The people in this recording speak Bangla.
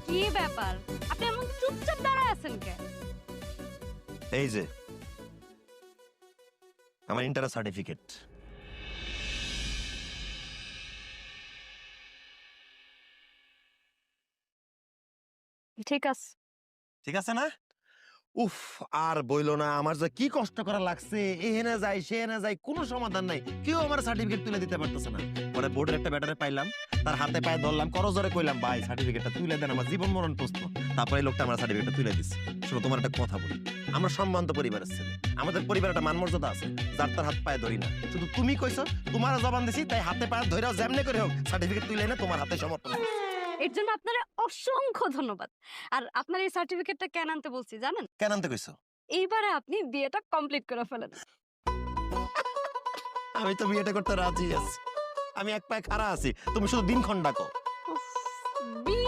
কি ব্যাপার, আপনি এমন চুপচাপ দাঁড়ায় আছেন কেন? এই যে আমার ইন্টার সার্টিফিকেট। ঠিক আছে। ঠিক আছে না? উফ, আর বইলো না, আমার যে কি কষ্ট করা লাগছে। এহেনে যাই সেহেনে যাই, কোনো সমাধান নাই। কেউ আমার সার্টিফিকেট তুলে দিতে পারতেছে না। পরে বোর্ডের একটা ব্যাটারে পাইলাম, তার হাতে পায়ে ধরলাম, করজোরে কইলাম, ভাই সার্টিফিকেটটা তুলে দেন, আমার জীবন মরণ প্রশ্ন। তারপরে এই লোকটা আমার সার্টিফিকেটটা তুলে দিচ্ছে। শোনো, তোমার একটা কথা বলি, আমরা সম্ভ্রান্ত পরিবারের ছেলে, আমাদের পরিবারে একটা মান মর্যাদা আছে, যার তার হাত পায়ে ধরি না। শুধু তুমি কইছো, তোমার জবান দিছি, তাই হাতে পায়ে ধইরাও যেমনে করে হোক সার্টিফিকেট তুলে এনে তোমার হাতে সমর্পণ করছি। এর জন্য আপনার অসংখ্য ধন্যবাদ। আর আপনার এই সার্টিফিকেটটা কেন আনতে বলছি জানেন? কেন আনতে কইছো? এইবারে আপনি বিয়েটা কমপ্লিট করে ফেলেন। আমি তো বিয়েটা করতে রাজি আছি, আমি এক পায়ে খাড়া আছি, তুমি শুধু দিনক্ষণ ডাকো। উফ, বিয়ে